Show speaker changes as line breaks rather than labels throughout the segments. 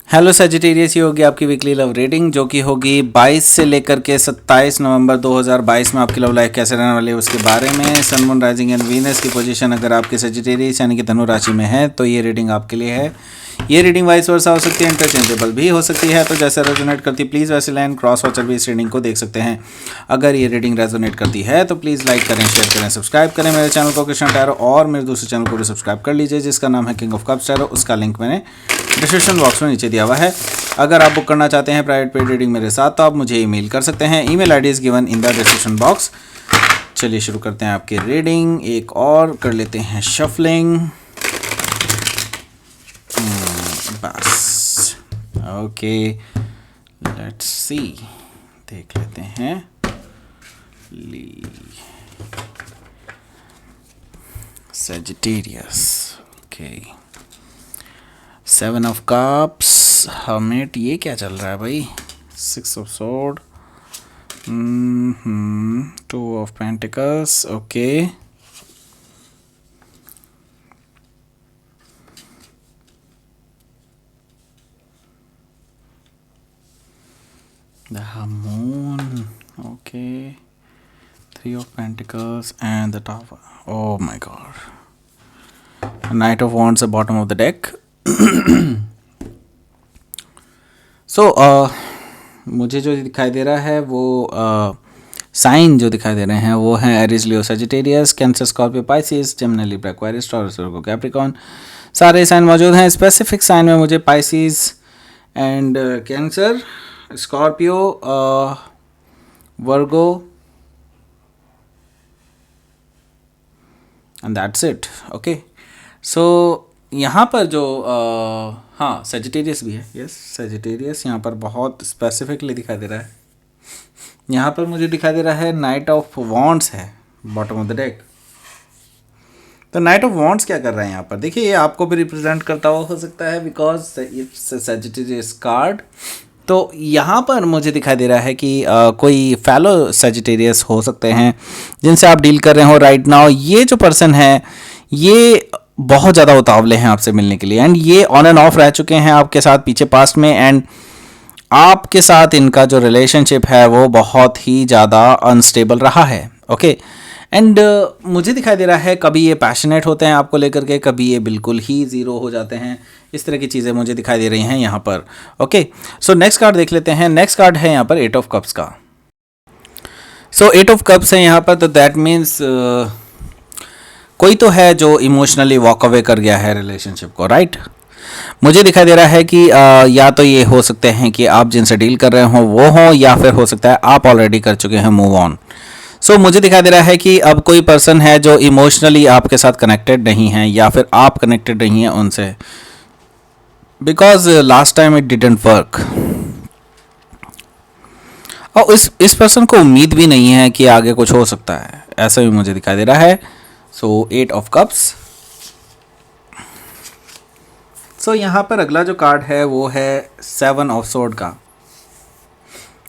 Hello Sagittarius, ये होगी आपकी वीकली लव रीडिंग जो कि होगी 22 से लेकर के 27 नवंबर 2022 में आपकी लव लाइफ कैसे रहने वाली है उसके बारे में। Sun moon rising and Venus की पोजीशन अगर आपके सजिटेरियस यानी कि धनु राशि में है तो ये रीडिंग आपके लिए है। ये रीडिंग वाइस वर्सा हो सकती है, इंटरचेंजेबल भी हो सकती है, तो जैसे रेजोनेट करती है प्लीज़ वैसे लाइन क्रॉस वॉचर भी इस रीडिंग को देख सकते हैं। अगर ये रीडिंग रेजोनेट करती है तो प्लीज़ लाइक करें, शेयर करें, सब्सक्राइब करें मेरे चैनल को कृष्णा टैरो, और मेरे दूसरे चैनल को भी सब्सक्राइब कर लीजिए जिसका नाम है किंग ऑफ कप्स टैरो। उसका लिंक मैंने डिस्क्रिप्शन बॉक्स में नीचे दिया हुआ है। अगर आप बुक करना चाहते हैं प्राइवेट पेड रीडिंग मेरे साथ तो आप मुझे ईमेल कर सकते हैं। Email ID is given in the description box. चलिए शुरू करते हैं आपकी रीडिंग। एक और कर लेते हैं शफलिंग। बस ओके, लेट्स सी, देख लेते हैं। ली Sagittarius, okay, 7 of cups, hermit, ये क्या चल रहा है भाई? 6 of sword, 2 of pentacles, okay, the moon, okay, 3 of pentacles and the tower. Oh my god, knight of wands the bottom of the deck. So मुझे जो दिखाई दे रहा है वो साइन जो दिखाई दे रहे हैं वो हैं Aries, Leo, Sagittarius, Cancer, Scorpio, Pisces, Gemini, Libra, Aquarius, Taurus, Virgo, Capricorn, सारे साइन मौजूद हैं। स्पेसिफिक साइन में मुझे Pisces and Cancer, Scorpio, Virgo and that's it. Okay, so यहाँ पर जो हाँ सजिटेरियस भी है, यस सजिटेरियस यहाँ पर बहुत स्पेसिफिकली दिखाई दे रहा है। यहाँ पर मुझे दिखाई दे रहा है नाइट ऑफ वॉन्ड्स है बॉटम ऑफ द डेक। तो नाइट ऑफ वॉन्ड्स क्या कर रहा है यहाँ पर? देखिए ये आपको भी रिप्रेजेंट करता हुआ हो सकता है बिकॉज इट्स सजिटेरियस कार्ड। तो यहाँ पर मुझे दिखाई दे रहा है कि कोई फेलो सजिटेरियस हो सकते हैं जिनसे आप डील कर रहे हो राइट नाउ। ये जो पर्सन है ये बहुत ज़्यादा उतावले हैं आपसे मिलने के लिए, एंड ये ऑन एंड ऑफ रह चुके हैं आपके साथ पीछे पास्ट में, एंड आपके साथ इनका जो रिलेशनशिप है वो बहुत ही ज़्यादा अनस्टेबल रहा है। ओके, एंड मुझे दिखाई दे रहा है कभी ये पैशनेट होते हैं आपको लेकर के, कभी ये बिल्कुल ही ज़ीरो हो जाते हैं। इस तरह की चीज़ें मुझे दिखाई दे रही हैं यहाँ पर। ओके, सो नेक्स्ट कार्ड देख लेते हैं। नेक्स्ट कार्ड है यहाँ पर 8 ऑफ कप्स का। सो 8 ऑफ कप्स है यहाँ पर, तो दैट मीन्स कोई तो है जो इमोशनली वॉक अवे कर गया है रिलेशनशिप को, राइट? मुझे दिखाई दे रहा है कि या तो ये हो सकते हैं कि आप जिनसे डील कर रहे हो वो हो, या फिर हो सकता है आप ऑलरेडी कर चुके हैं मूव ऑन। सो मुझे दिखाई दे रहा है कि अब कोई पर्सन है जो इमोशनली आपके साथ कनेक्टेड नहीं है, या फिर आप कनेक्टेड नहीं हैं उनसे, because last time it didn't work. और इस पर्सन को उम्मीद भी नहीं है कि आगे कुछ हो सकता है, ऐसा भी मुझे दिखाई दे रहा है। सो 8 ऑफ कप्स। सो यहाँ पर अगला जो कार्ड है वो है 7 ऑफ सोर्ड का।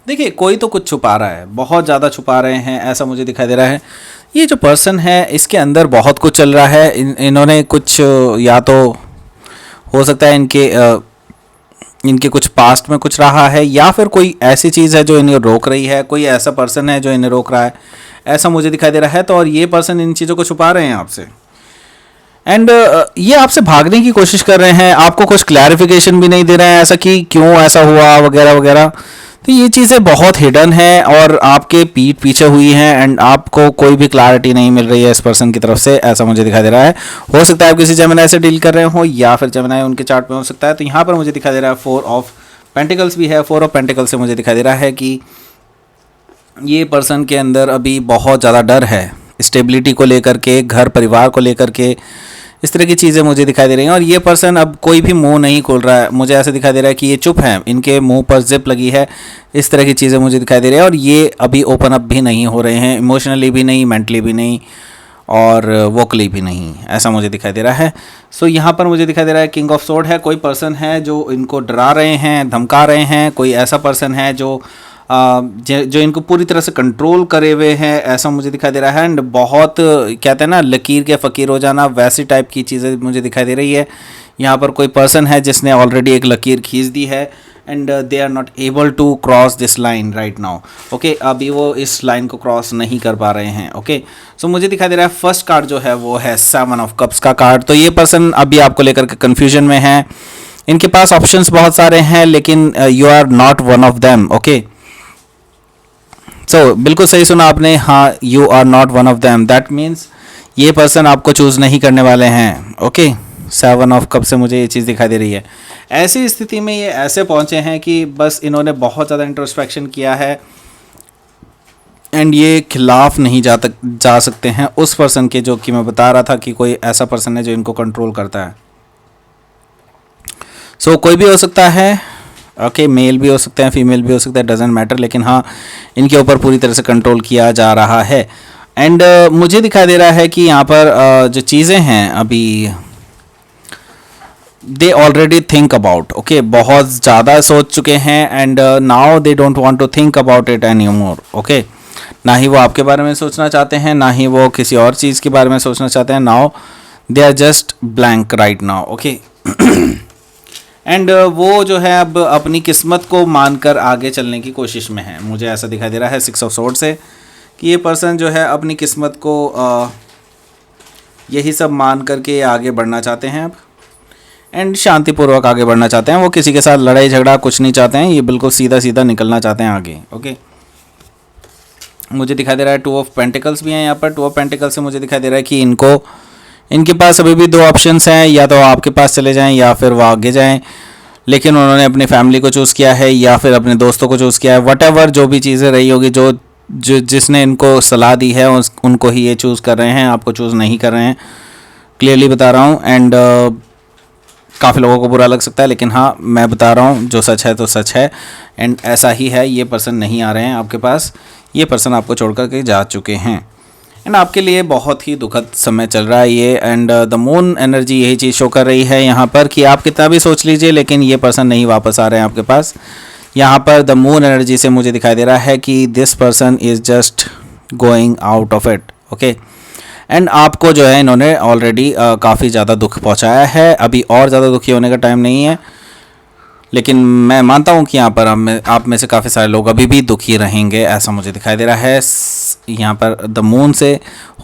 देखिए कोई तो कुछ छुपा रहा है, बहुत ज़्यादा छुपा रहे हैं ऐसा मुझे दिखाई दे रहा है। ये जो पर्सन है इसके अंदर बहुत कुछ चल रहा है। इन्होंने कुछ, या तो हो सकता है इनके कुछ पास्ट में कुछ रहा है, या फिर कोई ऐसी चीज़ है जो इन्हें रोक रही है, कोई ऐसा पर्सन है जो इन्हें रोक रहा है, ऐसा मुझे दिखाई दे रहा है। तो और ये पर्सन इन चीज़ों को छुपा रहे हैं आपसे, एंड ये आपसे भागने की कोशिश कर रहे हैं, आपको कुछ क्लैरिफिकेशन भी नहीं दे रहे हैं ऐसा कि क्यों ऐसा हुआ वगैरह वगैरह। तो ये चीज़ें बहुत हिडन है और आपके पीठ पीछे हुई हैं, एंड आपको कोई भी क्लैरिटी नहीं मिल रही है इस पर्सन की तरफ से, ऐसा मुझे दिखाई दे रहा है। हो सकता है आप किसी जेमिनी से डील कर रहे हो, या फिर जेमिनी उनके चार्ट में हो सकता है। तो यहाँ पर मुझे दिखाई दे रहा है 4 ऑफ पेंटिकल्स भी है। 4 ऑफ पेंटिकल्स से मुझे दिखाई दे रहा है कि ये पर्सन के अंदर अभी बहुत ज़्यादा डर है स्टेबिलिटी को लेकर के, घर परिवार को लेकर के, इस तरह की चीज़ें मुझे दिखाई दे रही हैं। और ये पर्सन अब कोई भी मुंह नहीं खोल रहा है, मुझे ऐसे दिखाई दे रहा है कि ये चुप हैं, इनके मुंह पर जिप लगी है, इस तरह की चीज़ें मुझे दिखाई दे रही है। और ये अभी ओपन अप भी नहीं हो रहे हैं, इमोशनली भी नहीं, मेंटली भी नहीं, और वोकली भी नहीं, ऐसा मुझे दिखाई दे रहा है। सो यहाँ पर मुझे दिखाई दे रहा है किंग ऑफ सोर्ड है। कोई पर्सन है जो इनको डरा रहे हैं, धमका रहे हैं, कोई ऐसा पर्सन है जो जो इनको पूरी तरह से कंट्रोल करे हुए हैं, ऐसा मुझे दिखाई दे रहा है। एंड बहुत कहते हैं ना लकीर के फ़कीर हो जाना, वैसी टाइप की चीज़ें मुझे दिखाई दे रही है। यहाँ पर कोई पर्सन है जिसने ऑलरेडी एक लकीर खींच दी है and they are not able to cross this line right now. Okay, अभी वो इस लाइन को क्रॉस नहीं कर पा रहे हैं। ओके, सो मुझे दिखाई दे रहा है फर्स्ट कार्ड जो है वो है 7 ऑफ कप्स का कार्ड। तो ये पर्सन अभी आपको लेकर के कन्फ्यूजन में है, इनके पास ऑप्शंस बहुत सारे हैं लेकिन you are not one of them. Okay, so बिल्कुल सही सुना आपने, हाँ, you are not one of them, that means ये पर्सन आपको चूज़ नहीं करने वाले हैं। ओके, 7 ऑफ कप से मुझे ये चीज़ दिखाई दे रही है। ऐसी स्थिति में ये ऐसे पहुंचे हैं कि बस इन्होंने बहुत ज़्यादा इंट्रोस्पेक्शन किया है एंड ये खिलाफ नहीं जा सकते हैं उस पर्सन के, जो कि मैं बता रहा था कि कोई ऐसा पर्सन है जो इनको कंट्रोल करता है। सो कोई भी हो सकता है, ओके, मेल भी हो सकते हैं, फीमेल भी हो सकता है, डजेंट मैटर, लेकिन हाँ, इनके ऊपर पूरी तरह से कंट्रोल किया जा रहा है। एंड मुझे दिखाई दे रहा है कि यहाँ पर जो चीज़ें हैं अभी they already think about, okay, बहुत ज़्यादा सोच चुके हैं and now they don't want to think about it any more. Okay, ना ही वो आपके बारे में सोचना चाहते हैं, ना ही वो किसी और चीज़ के बारे में सोचना चाहते हैं। Now they are just blank right now. Okay, and वो जो है अब अपनी किस्मत को मानकर आगे चलने की कोशिश में है। मुझे ऐसा दिखाई दे रहा है 6 ऑफ सोर्ड से कि ये पर्सन जो है अपनी किस्मत को यही सब मान करके आगे बढ़ना चाहते हैं अब, एंड शांतिपूर्वक आगे बढ़ना चाहते हैं। वो किसी के साथ लड़ाई झगड़ा कुछ नहीं चाहते हैं, ये बिल्कुल सीधा सीधा निकलना चाहते हैं आगे। ओके, मुझे दिखाई दे रहा है 2 ऑफ पेंटिकल्स भी हैं यहाँ पर। 2 ऑफ पेंटिकल्स से मुझे दिखाई दे रहा है कि इनके पास अभी भी 2 ऑप्शंस हैं, या तो आपके पास चले जाएं या फिर वो आगे जाएं, लेकिन उन्होंने अपनी फैमिली को चूज़ किया है या फिर अपने दोस्तों को चूज़ किया है। वट जो भी चीज़ें रही होगी, जिसने इनको सलाह दी है उनको ही ये चूज़ कर रहे हैं, आपको चूज़ नहीं कर रहे हैं, क्लियरली बता रहा हूँ। एंड काफ़ी लोगों को बुरा लग सकता है, लेकिन हाँ, मैं बता रहा हूँ जो सच है तो सच है एंड ऐसा ही है। ये पर्सन नहीं आ रहे हैं आपके पास, ये पर्सन आपको छोड़ कर के जा चुके हैं एंड आपके लिए बहुत ही दुखद समय चल रहा है ये। एंड द मून एनर्जी यही चीज़ शो कर रही है यहाँ पर कि आप कितना भी सोच लीजिए, लेकिन ये पर्सन नहीं वापस आ रहे हैं आपके पास। यहाँ पर द मून एनर्जी से मुझे दिखाई दे रहा है कि this person is just going out of it. Okay, and आपको जो है इन्होंने ऑलरेडी काफ़ी ज़्यादा दुख पहुँचाया है, अभी और ज़्यादा दुखी होने का टाइम नहीं है, लेकिन मैं मानता हूँ कि यहाँ पर आप में से काफ़ी सारे लोग अभी भी दुखी रहेंगे, ऐसा मुझे दिखाई दे रहा है। यहाँ पर द मून से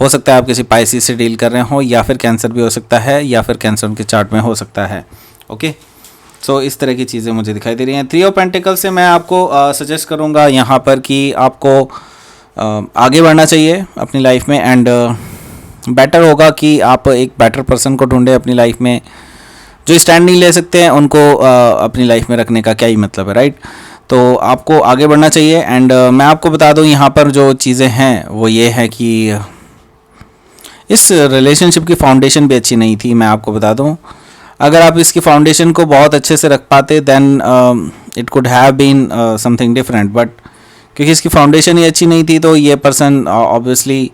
हो सकता है आप किसी पाइसिस से डील कर रहे हो, या फिर कैंसर भी हो सकता है, या फिर कैंसर उनके चार्ट में हो सकता है। ओके, सो इस तरह की चीज़ें मुझे दिखाई दे रही हैं। 3 ऑफ पेंटिकल से मैं आपको सजेस्ट करूँगा यहाँ पर कि आपको आगे बढ़ना चाहिए अपनी लाइफ में एंड बेटर होगा कि आप एक बेटर पर्सन को ढूंढें अपनी लाइफ में। जो स्टैंड नहीं ले सकते हैं उनको अपनी लाइफ में रखने का क्या ही मतलब है, राइट? तो आपको आगे बढ़ना चाहिए एंड मैं आपको बता दूं यहाँ पर जो चीज़ें हैं वो ये है कि इस रिलेशनशिप की फाउंडेशन भी अच्छी नहीं थी। मैं आपको बता दूं, अगर आप इसकी फाउंडेशन को बहुत अच्छे से रख पाते then it could have been something different, but क्योंकि इसकी फाउंडेशन ही अच्छी नहीं थी तो ये पर्सन ऑब्वियसली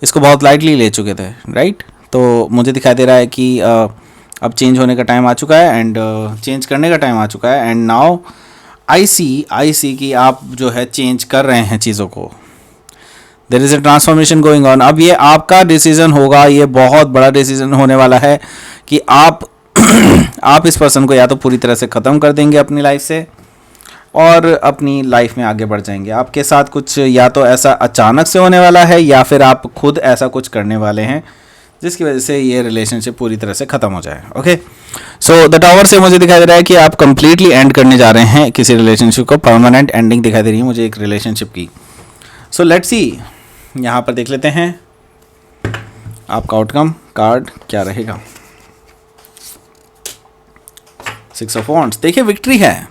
इसको बहुत लाइटली ले चुके थे, राइट? तो मुझे दिखाई दे रहा है कि अब चेंज होने का टाइम आ चुका है एंड चेंज करने का टाइम आ चुका है एंड नाउ आई सी कि आप जो है चेंज कर रहे हैं चीज़ों को। There is a transformation going on. अब ये आपका डिसीजन होगा, ये बहुत बड़ा डिसीजन होने वाला है कि आप आप इस पर्सन को या तो पूरी तरह से ख़त्म कर देंगे अपनी लाइफ से और अपनी लाइफ में आगे बढ़ जाएंगे। आपके साथ कुछ या तो ऐसा अचानक से होने वाला है या फिर आप खुद ऐसा कुछ करने वाले हैं जिसकी वजह से ये रिलेशनशिप पूरी तरह से ख़त्म हो जाए। ओके, सो द टावर से मुझे दिखाई दे रहा है कि आप कंप्लीटली एंड करने जा रहे हैं किसी रिलेशनशिप को। परमानेंट एंडिंग दिखाई दे रही है मुझे एक रिलेशनशिप की। सो लेट्स सी, यहाँ पर देख लेते हैं आपका आउटकम कार्ड क्या रहेगा। 6 ऑफ वॉन्ड्स, देखिए विक्ट्री है।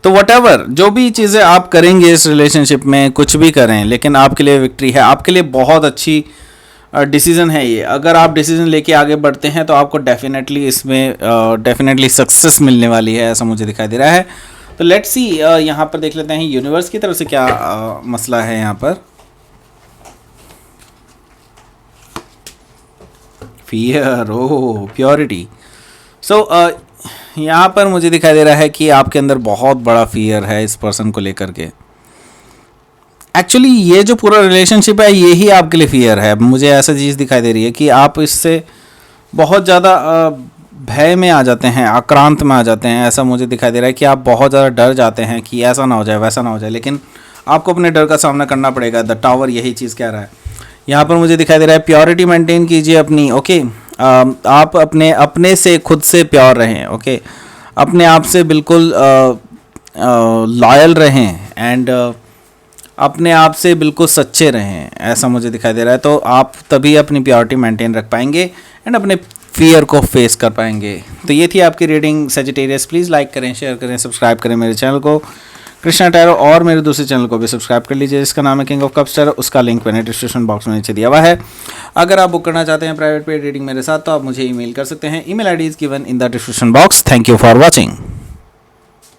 तो व्हाटएवर जो भी चीज़ें आप करेंगे इस रिलेशनशिप में, कुछ भी करें, लेकिन आपके लिए विक्ट्री है, आपके लिए बहुत अच्छी डिसीज़न है ये। अगर आप डिसीज़न लेके आगे बढ़ते हैं तो आपको डेफिनेटली इसमें डेफिनेटली सक्सेस मिलने वाली है, ऐसा मुझे दिखाई दे रहा है। तो लेट्स सी, यहाँ पर देख लेते हैं यूनिवर्स की तरफ से क्या मसला है यहाँ पर। फियर, ओह प्योरिटी। सो यहाँ पर मुझे दिखाई दे रहा है कि आपके अंदर बहुत बड़ा फियर है इस पर्सन को लेकर के। एक्चुअली ये जो पूरा रिलेशनशिप है ये ही आपके लिए फियर है। मुझे ऐसा चीज़ दिखाई दे रही है कि आप इससे बहुत ज़्यादा भय में आ जाते हैं, आक्रांत में आ जाते हैं। ऐसा मुझे दिखाई दे रहा है कि आप बहुत ज़्यादा डर जाते हैं कि ऐसा ना हो जाए, वैसा ना हो जाए, लेकिन आपको अपने डर का सामना करना पड़ेगा। द टावर यही चीज़ कह रहा है। यहाँ पर मुझे दिखाई दे रहा है प्योरिटी मेंटेन कीजिए अपनी, ओके। आप अपने से खुद से प्योर रहें, ओके। अपने आप से बिल्कुल लॉयल रहें एंड अपने आप से बिल्कुल सच्चे रहें, ऐसा मुझे दिखाई दे रहा है। तो आप तभी अपनी प्योरिटी मेंटेन रख पाएंगे एंड अपने फियर को फेस कर पाएंगे। तो ये थी आपकी रीडिंग सजिटेरियस। प्लीज़ लाइक करें, शेयर करें, सब्सक्राइब करें मेरे चैनल को कृष्णा टैरो, और मेरे दूसरे चैनल को भी सब्सक्राइब कर लीजिए जिसका नाम है किंग ऑफ कप्स टैरो। उसका लिंक मैंने डिस्क्रिप्शन बॉक्स में नीचे दिया हुआ है। अगर आप बुक करना चाहते हैं प्राइवेट पेड रीडिंग मेरे साथ तो आप मुझे ईमेल कर सकते हैं। Email ID is given in the description box. Thank you for watching.